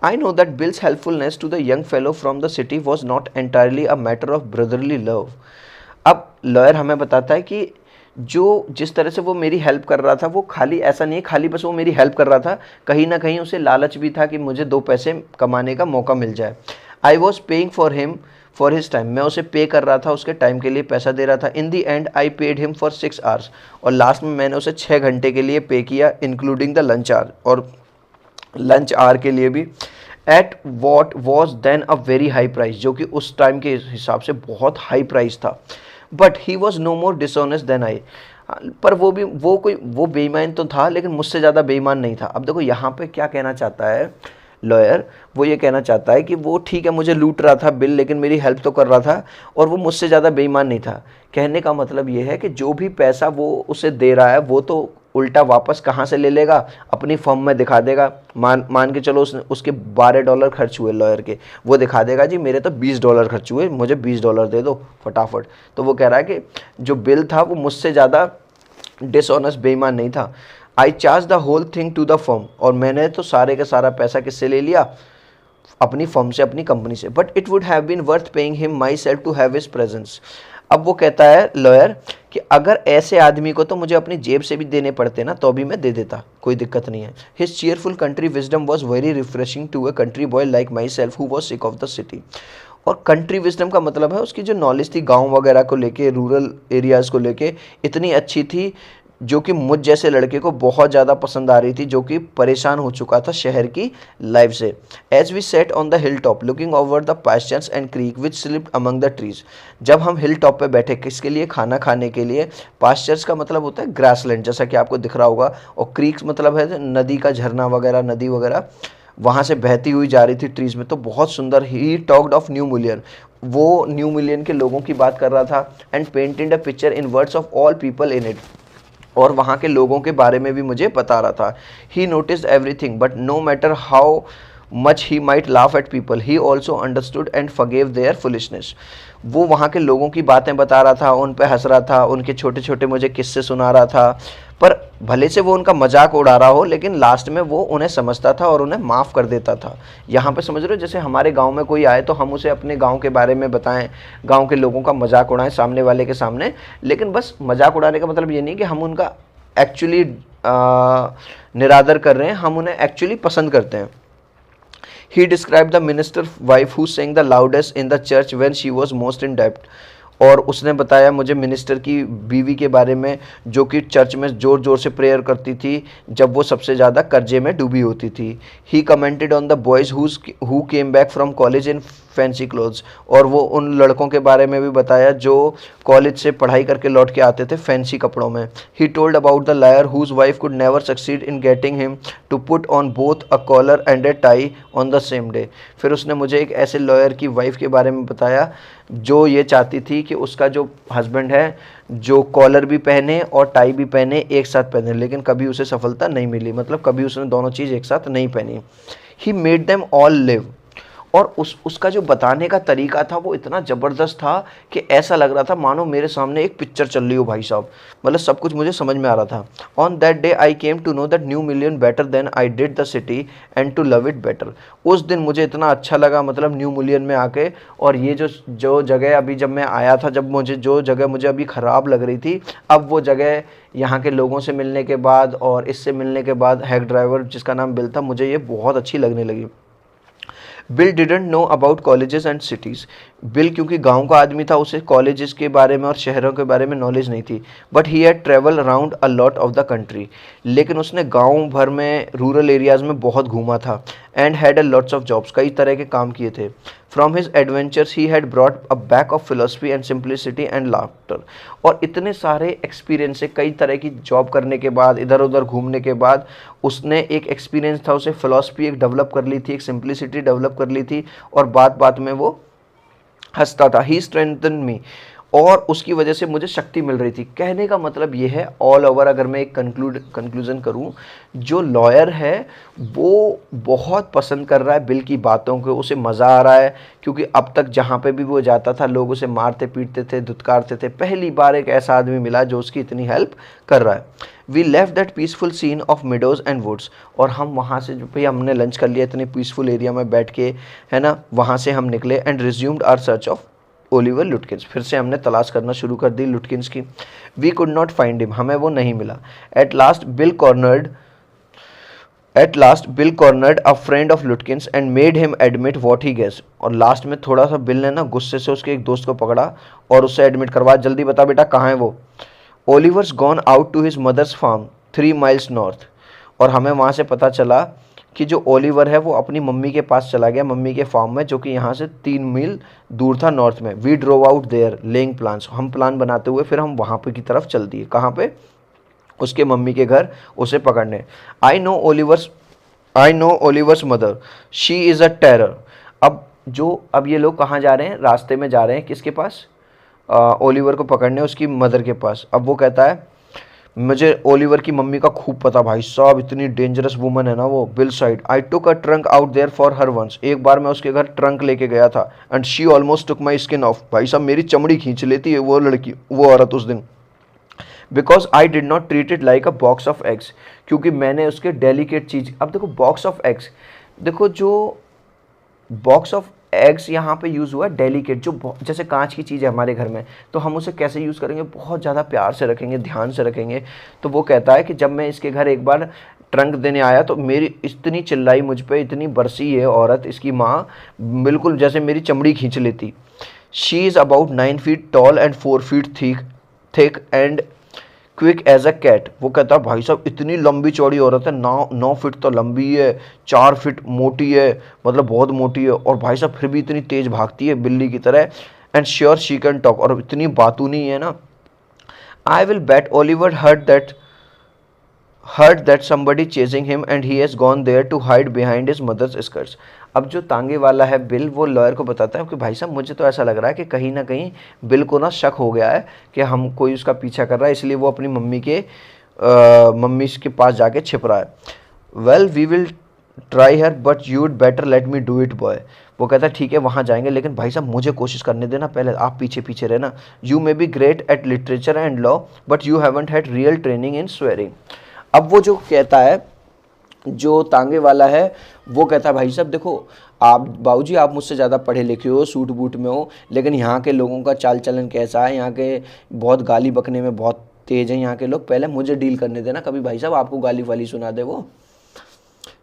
I know that Bill's helpfulness to the young fellow from the city was not entirely a matter of brotherly love। अब लॉयर हमें बताता है कि जिस तरह से वो मेरी हेल्प कर रहा था वो खाली ऐसा नहीं है, खाली बस वो मेरी हेल्प कर रहा था, कहीं ना कहीं उसे लालच भी था कि मुझे 2 पैसे कमाने का मौका मिल जाए। I was paying for him for his time, मैं उसे पे कर रहा था, उसके टाइम के लिए पैसा दे रहा था। In the end I paid him for 6 hours, और लास्ट में मैंने उसे 6 घंटे के लिए पे किया, इंक्लूडिंग द लंच आवर, और लंच आवर के लिए भी। At what was then a very high price, जो कि उस टाइम के हिसाब से बहुत हाई प्राइस था। But he was no more dishonest than I, पर वो बेईमान तो था लेकिन मुझसे ज़्यादा बेईमान नहीं था। अब देखो यहाँ पे क्या कहना चाहता है लॉयर, वो ये कहना चाहता है कि वो ठीक है मुझे लूट रहा था बिल, लेकिन मेरी हेल्प तो कर रहा था और वो मुझसे ज़्यादा बेईमान नहीं था। कहने का मतलब ये है कि जो भी पैसा वो उसे दे रहा है वो तो उल्टा वापस कहाँ से ले लेगा, अपनी फर्म में दिखा देगा। मान के चलो उसके $12 खर्च हुए लॉयर के, वो दिखा देगा जी मेरे तो $20 खर्च हुए, मुझे $20 दे दो फटाफट। तो वो कह रहा है कि जो बिल था वो मुझसे ज़्यादा डिसऑनेस्ट बेईमान नहीं था। I charge the whole thing to the firm, और मैंने तो सारे का सारा पैसा किससे ले लिया, अपनी फर्म से, अपनी कंपनी से। But it would have been worth paying him myself to have his presence. अब वो कहता है लॉयर कि अगर ऐसे आदमी को तो मुझे अपनी जेब से भी देने पड़ते ना तो भी मैं दे देता, कोई दिक्कत नहीं है। His cheerful country wisdom was very refreshing to a country boy like myself who was sick of the city. और कंट्री विजडम का मतलब है उसकी जो नॉलेज थी गाँव वगैरह को लेके, रूरल एरियाज़ को लेके, इतनी अच्छी थी जो कि मुझ जैसे लड़के को बहुत ज़्यादा पसंद आ रही थी, जो कि परेशान हो चुका था शहर की लाइफ से। As we sat on the hill top looking over the pastures and creek which slipped among the trees. जब हम हिल टॉप पे बैठे, किसके लिए, खाना खाने के लिए। पास्चर्स का मतलब होता है ग्रासलैंड, जैसा कि आपको दिख रहा होगा, और क्रीक्स मतलब है नदी का झरना वगैरह, नदी वगैरह वहाँ से बहती हुई जा रही थी ट्रीज में, तो बहुत सुंदर। He talked of new million, वो न्यू मिलियन के लोगों की बात कर रहा था। And painted a picture in words of all people in it, और वहाँ के लोगों के बारे में भी मुझे बता रहा था। He noticed everything but no matter how much he might laugh at people he also understood and forgive their foolishness. वो वहाँ के लोगों की बातें बता रहा था, उन पे हंस रहा था, उनके छोटे छोटे मुझे किस्से सुना रहा था, पर भले से वो उनका मजाक उड़ा रहा हो लेकिन लास्ट में वो उन्हें समझता था और उन्हें माफ़ कर देता था। यहाँ पे समझ रहे हो, जैसे हमारे गांव में कोई आए तो हम उसे अपने गांव के बारे में बताएं, गांव के लोगों का मजाक उड़ाएं सामने वाले के सामने, लेकिन बस मजाक उड़ाने का मतलब ये नहीं कि हम उनका एक्चुअली निरादर कर रहे हैं, हम उन्हें एक्चुअली पसंद करते हैं। He described the minister wife who sang the loudest in the church when she was most in debt. और उसने बताया मुझे मिनिस्टर की बीवी के बारे में जो कि चर्च में ज़ोर ज़ोर से प्रेयर करती थी जब वो सबसे ज़्यादा कर्जे में डूबी होती थी। He commented on the boys who came back from college in fancy clothes, और वो उन लड़कों के बारे में भी बताया जो कॉलेज से पढ़ाई करके लौट के आते थे फैंसी कपड़ों में। He told about the lawyer whose wife could never succeed in getting him to put on both a collar and a tie on the same day. फिर उसने मुझे एक ऐसे लॉयर की वाइफ के बारे में बताया जो ये चाहती थी कि उसका जो हस्बैंड है जो कॉलर भी पहने और टाई भी पहने, एक साथ पहने, लेकिन कभी उसे सफलता नहीं मिली, मतलब कभी उसने दोनों चीज़ एक साथ नहीं पहनी। He made them all live, और उसका जो बताने का तरीका था वो इतना ज़बरदस्त था कि ऐसा लग रहा था मानो मेरे सामने एक पिक्चर चल रही हो भाई साहब, मतलब सब कुछ मुझे समझ में आ रहा था। On that day I came to know that New Mullion better than I did the city and to love it better. उस दिन मुझे इतना अच्छा लगा, मतलब न्यू मिलियन में आके, और ये जो जगह अभी जब मैं आया था, जब मुझे जो जगह मुझे अभी ख़राब लग रही थी, अब वो जगह यहाँ के लोगों से मिलने के बाद और इससे मिलने के बाद हेड ड्राइवर जिसका नाम बिल था, मुझे ये बहुत अच्छी लगने लगी। Bill didn't know about colleges and cities. Bill क्योंकि गांव का आदमी था, उसे कॉलेजेस के बारे में और शहरों के बारे में नॉलेज नहीं थी। But he had travel around a lot of the country, लेकिन उसने गांव भर में रूरल एरियाज़ में बहुत घूमा था। And had a lots of jobs, कई तरह के काम किए थे। From his adventures he had brought a back of philosophy and simplicity and laughter. और इतने सारे एक्सपीरियंस से, कई तरह की जॉब करने के बाद, इधर उधर घूमने के बाद, उसने एक एक्सपीरियंस था, उसे फिलोसफी एक डेवलप कर ली थी, एक सिंप्लिसिटी डेवलप कर ली थी, और बात बात में वो हंसता था। ही स्ट्रेंथन मी, और उसकी वजह से मुझे शक्ति मिल रही थी। कहने का मतलब ये है, ऑल ओवर अगर मैं एक कंक्लूजन करूं, जो लॉयर है वो बहुत पसंद कर रहा है बिल की बातों को, उसे मज़ा आ रहा है, क्योंकि अब तक जहां पे भी वो जाता था लोग उसे मारते पीटते थे, धुतकारते थे। पहली बार एक ऐसा आदमी मिला जो उसकी इतनी हेल्प कर रहा है। We left that peaceful scene of meadows and woods, और हम वहाँ से जो भाई हमने लंच कर लिया इतने पीसफुल एरिया में बैठ के, है ना, वहाँ से हम निकले। And resumed our search of Oliver Lutkins, फिर से हमने तलाश करना शुरू कर दी लुटकिंस की। We could not find him, हमें वो नहीं मिला। At last Bill cornered a friend of Lutkins and made him admit what he guess. और लास्ट में थोड़ा सा बिल ने ना गुस्से से उसके एक दोस्त को पकड़ा और उससे एडमिट करवा, जल्दी बता बेटा कहाँ है वो। Oliver's gone out to his mother's farm 3 miles north, और हमें वहाँ से पता चला कि जो ओलिवर है वो अपनी मम्मी के पास चला गया, मम्मी के फार्म में, जो कि यहाँ से 3 मील दूर था नॉर्थ में। We drove out there laying plans, हम प्लान बनाते हुए फिर हम वहाँ पे की तरफ चल दिए। कहाँ पे? उसके मम्मी के घर, उसे पकड़ने। I know Oliver's mother, she is a terror. अब ये लोग कहाँ जा रहे हैं? रास्ते में जा रहे हैं, किसके पास? ओलिवर को पकड़ने, उसकी मदर के पास। अब वो कहता है मुझे ओलिवर की मम्मी का खूब पता भाई साहब, इतनी डेंजरस वुमन है ना वो। Bill said, I took a trunk out there for her once, एक बार मैं उसके घर ट्रंक लेके गया था। And she almost took my skin off, भाई साहब मेरी चमड़ी खींच लेती है वो लड़की, वो औरत उस दिन। Because I did not treat it like a box of eggs, क्योंकि मैंने उसके डेलिकेट चीज़, अब देखो बॉक्स ऑफ एग्स, देखो जो बॉक्स ऑफ एग्स यहाँ पे यूज़ हुआ है डेलिकेट, जो जैसे कांच की चीज़ है हमारे घर में, तो हम उसे कैसे यूज़ करेंगे? बहुत ज़्यादा प्यार से रखेंगे, ध्यान से रखेंगे। तो वो कहता है कि जब मैं इसके घर एक बार ट्रंक देने आया तो मेरी इतनी चिल्लाई मुझ पे, इतनी बरसी है औरत, इसकी माँ, बिल्कुल जैसे मेरी चमड़ी खींच लेती। She is about 9 feet tall and 4 feet thick and quick as a cat. वो कहता है भाई साहब इतनी लंबी चौड़ी औरत है, 9 फीट तो लंबी है, 4 फीट मोटी है, मतलब बहुत मोटी है, और भाई साहब फिर भी इतनी तेज भागती है बिल्ली की तरह। And sure she can talk, और इतनी बातूनी है ना। I will bet Oliver heard that somebody chasing him and he has gone there to hide behind his mother's skirts। अब जो तांगे वाला है बिल, वो लॉयर को बताता है कि भाई साहब मुझे तो ऐसा लग रहा है कि कहीं ना कहीं बिल को ना शक हो गया है कि हम कोई उसका पीछा कर रहा है, इसलिए वो अपनी मम्मी के पास जाके छिप रहा है। Well we will try her but you'd better let me do it boy. वो कहता है ठीक है वहाँ जाएंगे, लेकिन भाई साहब मुझे कोशिश करने देना, पहले आप पीछे पीछे रहना। You may be great at literature and law but you haven't had real training in swearing. अब वो जो कहता है, जो तांगे वाला है, वो कहता है भाई साहब देखो आप बाबूजी, आप मुझसे ज़्यादा पढ़े लिखे हो, सूट बूट में हो, लेकिन यहाँ के लोगों का चाल चलन कैसा है, यहाँ के बहुत गाली बकने में बहुत तेज हैं यहाँ के लोग, पहले मुझे डील करने देना, कभी भाई साहब आपको गाली वाली सुना दे वो।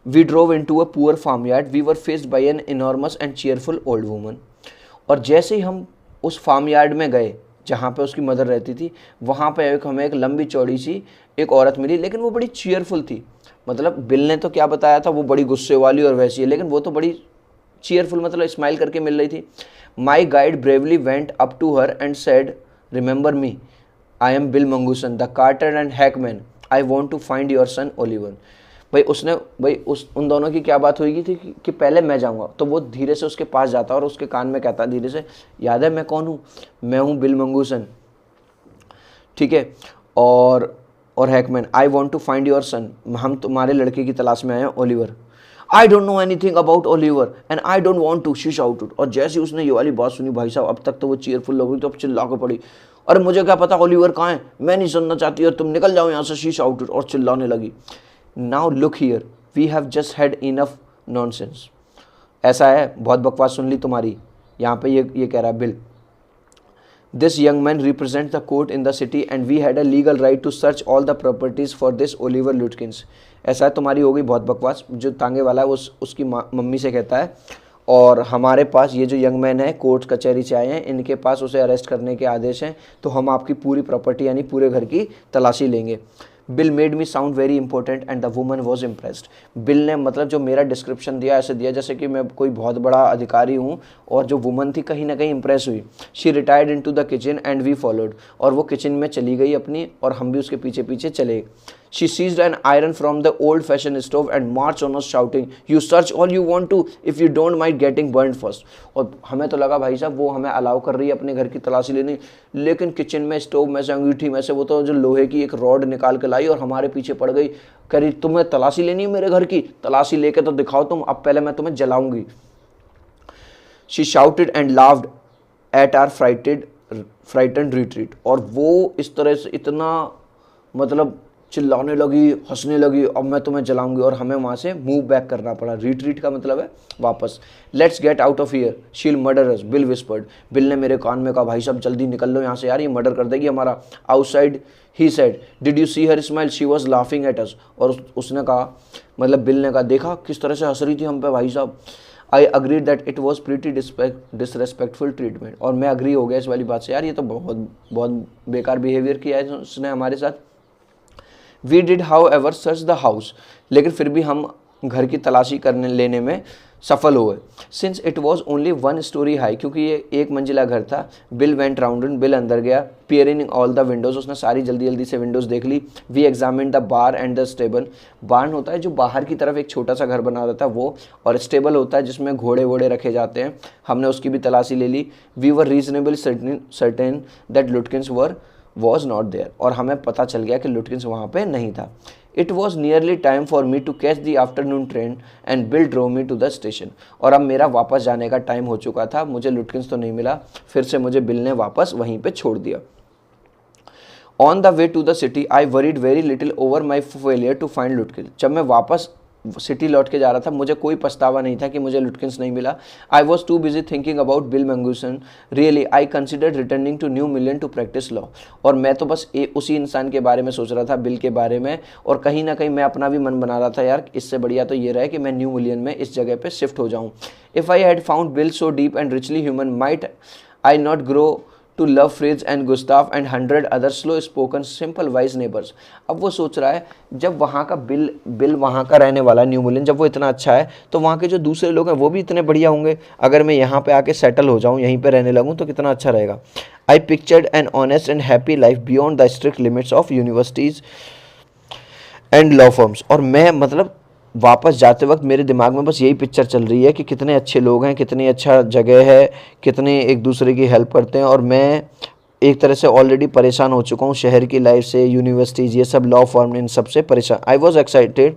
We drove into a poor farm yard, we were faced by an enormous and cheerful old woman. और जैसे ही हम उस फार्म यार्ड में गए जहाँ पे उसकी मदर रहती थी, वहाँ पे हमें एक लंबी चौड़ी सी एक औरत मिली, लेकिन वो बड़ी चीयरफुल थी। मतलब बिल ने तो क्या बताया था, वो बड़ी गुस्से वाली और वैसी है, लेकिन वो तो बड़ी चीयरफुल, मतलब स्माइल करके मिल रही थी। My guide bravely went up to her and said, remember me, I am Bill Mangusson, the carter and hackman, I want to find your son Oliver. भाई उसने उन दोनों की क्या बात हुई थी कि पहले मैं जाऊंगा, तो वो धीरे से उसके पास जाता और उसके कान में कहता धीरे से, याद है मैं कौन हूँ, मैं हूँ बिल मंगूसन, ठीक है, और Hackman, I want to find your son, हम तुम्हारे लड़के की तलाश में आए हैं, Oliver. I don't know anything about Oliver and I don't want to, she shouted. और जैसे ही उसने ये वाली बात सुनी भाई साहब, अब तक तो वो चीयरफुल लोग तो अब चिल्ला के पड़ी, अरे मुझे क्या पता ओलिवर कहाँ है, मैं नहीं सुनना चाहती और तुम निकल जाओ यहाँ से, शी शाउटेड, और चिल्लाने लगी। Now look here, we have just had enough nonsense. ऐसा है, बहुत बकवास सुन ली तुम्हारी। यहाँ पे ये कह रहा है Bill, this young man represent the court in the city and we had a legal right to search all the properties for this Oliver Lutkins. ऐसा है, तुम्हारी हो गई बहुत बकवास। जो तांगे वाला है उसकी मम्मी से कहता है, और हमारे पास ये जो यंग मैन है कोर्ट कचहरी से आए हैं, इनके पास उसे अरेस्ट करने के आदेश हैं, तो हम आपकी पूरी प्रॉपर्टी यानी पूरे घर की तलाशी लेंगे। Bill made me sound very important and the woman was impressed. Bill ने मतलब जो मेरा डिस्क्रिप्शन दिया ऐसे दिया जैसे कि मैं कोई बहुत बड़ा अधिकारी हूँ, और जो वुमन थी कहीं ना कहीं इम्प्रेस हुई। She retired into the kitchen and we followed, और वो किचन में चली गई अपनी, और हम भी उसके पीछे पीछे चले। She seized an iron from the old-fashioned stove and marched on us shouting, "You search all you want to, if you don't mind getting burned first." और हमें तो लगा भाई साहब वो हमें अलाउ कर रही है अपने घर की तलाशी लेने, लेकिन किचन में स्टोव में से अंगीठी में से वो तो जो लोहे की एक रॉड निकाल के लाई और हमारे पीछे पड़ गई। कह रही तुम्हें तलाशी लेनी है मेरे घर की, तलाशी लेके तो दिखाओ तुम, अब पहले मैं तुम्हें जलाऊंगी। She shouted and laughed at our frightened retreat। और वो इस तरह से इतना मतलब चिल्लाने लगी, हंसने लगी, अब मैं तुम्हें जलाऊंगी, और हमें वहाँ से मूव बैक करना पड़ा। रिट्रीट का मतलब है वापस। Let's get out of here, शील मर्डर अस, बिल विस्पर्ड। बिल ने मेरे कान में कहा भाई साहब जल्दी निकल लो यहाँ से यार, ये मर्डर कर देगी हमारा। Outside he said, did you see her smile, she was laughing at us. और उसने कहा, मतलब बिल ने कहा, देखा किस तरह से हंस रही थी हम पे भाई साहब। आई agreed that it was pretty disrespectful treatment. और मैं अग्री हो गया इस वाली बात से, यार ये तो बहुत बहुत बेकार बिहेवियर किया है उसने हमारे साथ। We did however search the house, लेकिन फिर भी हम घर की तलाशी लेने में सफल हुए। Since it was only 1 story high, क्योंकि ये 1 मंजिला घर था। बिल वेंट राउंड, बिल अंदर गया। पियरिंग ऑल द विंडोज़, उसने सारी जल्दी जल्दी से विंडोज़ देख ली। We examine the barn and the stable. Barn होता है जो बाहर की तरफ एक छोटा सा घर बना रहता है वो, और स्टेबल होता है जिसमें घोड़े वोड़े रखे जाते हैं, हमने उसकी भी तलाशी ले ली। We were reasonable certain that Lutkins was not there, और हमें पता चल गया कि लुटकिंस वहाँ पे नहीं था। It was nearly time for me to catch the afternoon train and Bill drove me to the station. और अब मेरा वापस जाने का टाइम हो चुका था, मुझे लुटकिंस तो नहीं मिला, फिर से मुझे बिल ने वापस वहीं पे छोड़ दिया। On the way to the city I worried very little over my failure to find Lutkins. जब मैं वापस सिटी लौट के जा रहा था मुझे कोई पछतावा नहीं था कि मुझे लुटकिंस नहीं मिला। I was too busy thinking about Bill Mangusson, really I considered returning to New Million to practice law. और मैं तो बस उसी इंसान के बारे में सोच रहा था, बिल के बारे में, और कहीं ना कहीं मैं अपना भी मन बना रहा था यार इससे बढ़िया तो ये रहे कि मैं न्यू मिलियन में इस जगह पे शिफ्ट हो जाऊँ। If I had found Bill so deep and richly human, might I not grow to love Fritz and Gustaf and 100 other slow spoken simple wise neighbours. अब वो सोच रहा है जब वहाँ का बिल वहाँ का रहने वाला न्यू मिलियन, जब वो इतना अच्छा है तो वहाँ के जो दूसरे लोग हैं वो भी इतने बढ़िया होंगे। अगर मैं यहाँ पे आके सेटल हो जाऊँ, यहीं पे रहने लगूँ तो कितना अच्छा रहेगा। I pictured an honest and happy life beyond the strict limits of universities and law firms. और मैं मतलब वापस जाते वक्त मेरे दिमाग में बस यही पिक्चर चल रही है कि कितने अच्छे लोग हैं, कितनी अच्छा जगह है, कितने एक दूसरे की हेल्प करते हैं। और मैं एक तरह से ऑलरेडी परेशान हो चुका हूँ शहर की लाइफ से, यूनिवर्सिटीज़, ये सब लॉ फर्म, इन सब से परेशान। I was excited,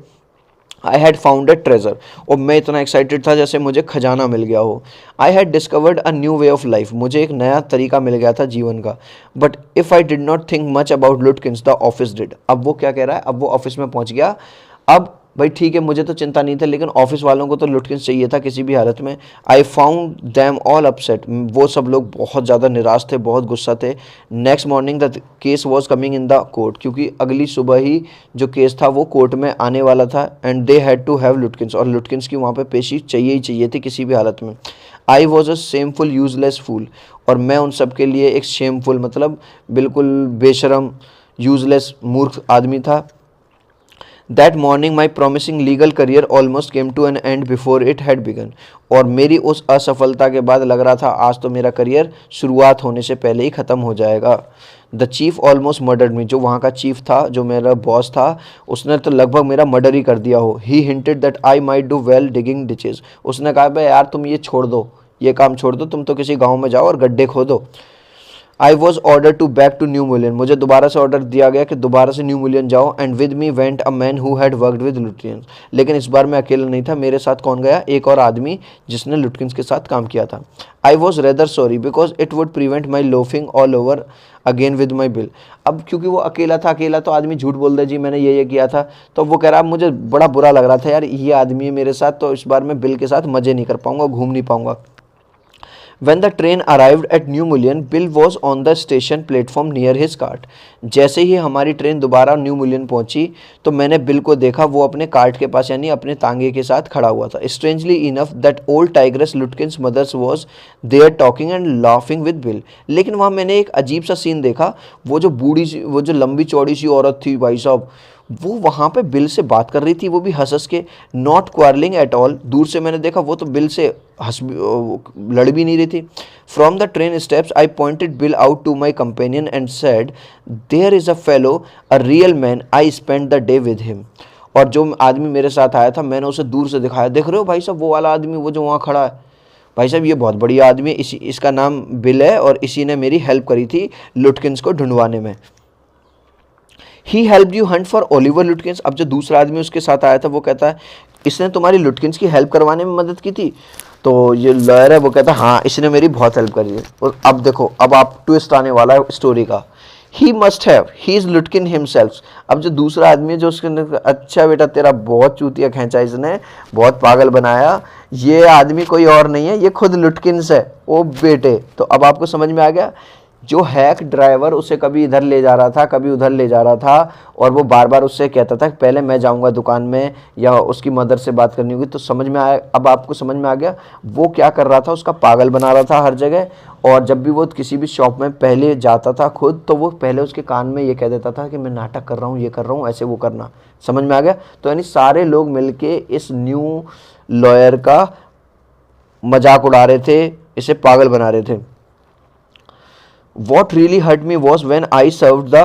I had found a treasure. और मैं इतना एक्साइटेड था जैसे मुझे खजाना मिल गया हो। I had discovered a new way of life, मुझे एक नया तरीका मिल गया था जीवन का। But if I did not think much about लुटकिंस the office did. अब वो क्या कह रहा है, अब वो ऑफिस में पहुँच गया। अब भाई ठीक है, मुझे तो चिंता नहीं था, लेकिन ऑफिस वालों को तो लुटकिंस चाहिए था किसी भी हालत में। I found them all upset, वो सब लोग बहुत ज़्यादा निराश थे, बहुत गुस्सा थे। Next morning the case was coming in the court, क्योंकि अगली सुबह ही जो केस था वो कोर्ट में आने वाला था। And they had to have Lutkins, और लुटकिंस की वहाँ पे पेशी चाहिए ही चाहिए थी किसी भी हालत में। I was a shameful useless fool, और मैं उन सब के लिए एक शेमफुल मतलब बिल्कुल बेशरम यूजलेस मूर्ख आदमी था। That morning my promising legal career almost came to an end before it had begun, और मेरी उस असफलता के बाद लग रहा था आज तो मेरा करियर शुरुआत होने से पहले ही ख़त्म हो जाएगा। द चीफ ऑलमोस्ट मर्डर्ड मी, जो वहाँ का चीफ था, जो मेरा बॉस था, उसने तो लगभग मेरा मर्डर ही कर दिया हो। He hinted that I might do well digging ditches, उसने कहा भाई यार तुम ये छोड़ दो, ये काम छोड़ दो, तुम तो किसी गाँव में जाओ और गड्ढे खोदो। I was order to back to New Mullion, मुझे दोबारा से ऑर्डर दिया गया कि दोबारा से न्यू मिलियन जाओ। And with me went a man who had worked with Lutkins, लेकिन इस बार मैं अकेला नहीं था, मेरे साथ कौन गया, एक और आदमी जिसने लुटकिंस के साथ काम किया था। I was rather sorry because it would prevent my loafing all over again with my bill. अब क्योंकि वो अकेला था, अकेला तो आदमी झूठ बोल दे जी मैंने ये किया था, तो वो कह रहा मुझे बड़ा बुरा लग रहा था यार, ये आदमी है मेरे साथ, तो इस बार मैं बिल के साथ मज़े नहीं कर पाऊंगा, घूम नहीं पाऊंगा। When the train arrived at New Mullion, Bill was on the station platform near his cart. जैसे ही हमारी ट्रेन दोबारा न्यू मिलियन पहुंची तो मैंने बिल को देखा, वो अपने कार्ट के पास यानी अपने तांगे के साथ खड़ा हुआ था। Strangely enough, that old tigress Lutkin's mother was there talking and laughing with Bill. लेकिन वहाँ मैंने एक अजीब सा सीन देखा, वो जो बूढ़ी सी, वो जो लंबी चौड़ी सी औरत थी भाई साहब, वो वहाँ पे बिल से बात कर रही थी, वो भी हंस हंस के, नॉट क्वारलिंग एट ऑल। दूर से मैंने देखा वो तो बिल से लड़ भी नहीं रही थी। From the train steps I pointed Bill out to my companion and said there is a fellow, a real man, I spend the day with him. और जो आदमी मेरे साथ आया था मैंने उसे दूर से दिखाया, देख रहे हो भाई साहब वो वाला आदमी, वो जो वहाँ खड़ा है, भाई साहब ये बहुत बढ़िया आदमी है, इसका नाम बिल है और इसी ने मेरी हेल्प करी थी लुटकिंस को ढूंढवाने में। He help you hunt for Oliver Lutkins. अब जो दूसरा आदमी उसके साथ आया था वो कहता है इसने तुम्हारी लुटकिंस की हेल्प करवाने में मदद की थी। तो ये लॉयर है वो कहता है हाँ इसने मेरी बहुत हेल्प करी है। और अब देखो, अब आप ट्विस्ट आने वाला है स्टोरी का। He must have, he is Lutkin himself. अब जो दूसरा आदमी है जो उसके अंदर, अच्छा बेटा तेरा बहुत चूतिया खींचा इसने, बहुत पागल बनाया, ये आदमी कोई और नहीं है, ये खुद लुटकिंस है। ओ बेटे, तो अब आपको समझ में आ गया, जो हैक ड्राइवर उसे कभी इधर ले जा रहा था कभी उधर ले जा रहा था, और वो बार बार उससे कहता था कि पहले मैं जाऊंगा दुकान में या उसकी मदर से बात करनी होगी। तो समझ में आया, अब आपको समझ में आ गया वो क्या कर रहा था, उसका पागल बना रहा था हर जगह। और जब भी वो किसी भी शॉप में पहले जाता था खुद, तो वो पहले उसके कान में ये कह देता था कि मैं नाटक कर रहा हूँ, ये कर रहा हूँ, ऐसे वो करना। समझ में आ गया। तो यानी सारे लोग मिलके इस न्यू लॉयर का मजाक उड़ा रहे थे, इसे पागल बना रहे थे। What really hurt me was when I served the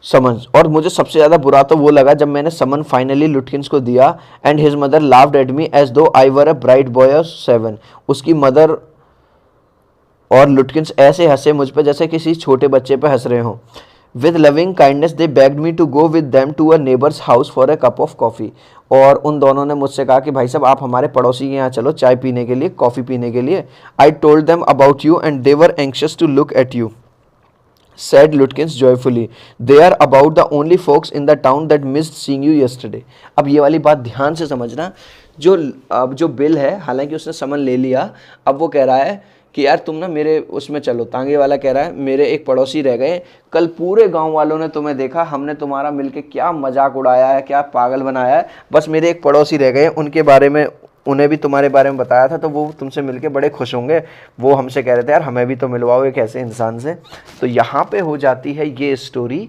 summons, और मुझे सबसे ज़्यादा बुरा तो वो लगा जब मैंने समन फाइनली लुटकिंस को दिया। And his mother laughed at me as though I were a bright boy of 7। उसकी मदर और लुटकिंस ऐसे हंसे मुझ पे जैसे किसी छोटे बच्चे पे हंस रहे हों। With loving kindness they begged me to go with them to a neighbour's house for a cup of coffee. और उन दोनों ने मुझसे कहा कि भाई साहब आप हमारे पड़ोसी के यहाँ चलो चाय पीने के लिए, कॉफ़ी पीने के लिए। I told them about you and they were anxious to look at you, said Lutkins joyfully. They are about the only folks in the town that missed seeing you yesterday. अब ये वाली बात ध्यान से समझना। अब जो बिल है, हालांकि उसने समन ले लिया, अब वो कह रहा है कि यार तुम ना मेरे उसमें चलो। तांगे वाला कह रहा है मेरे एक पड़ोसी रह गए, कल पूरे गांव वालों ने तुम्हें देखा, हमने तुम्हारा मिलके क्या मजाक उड़ाया है, क्या पागल बनाया है, बस मेरे एक पड़ोसी रह गए, उनके बारे में उन्हें भी तुम्हारे बारे में बताया था, तो वो तुमसे मिलके बड़े खुश होंगे। वो हमसे कह रहे थे यार हमें भी तो मिलवाओ एक ऐसे इंसान से। तो यहाँ पे हो जाती है ये स्टोरी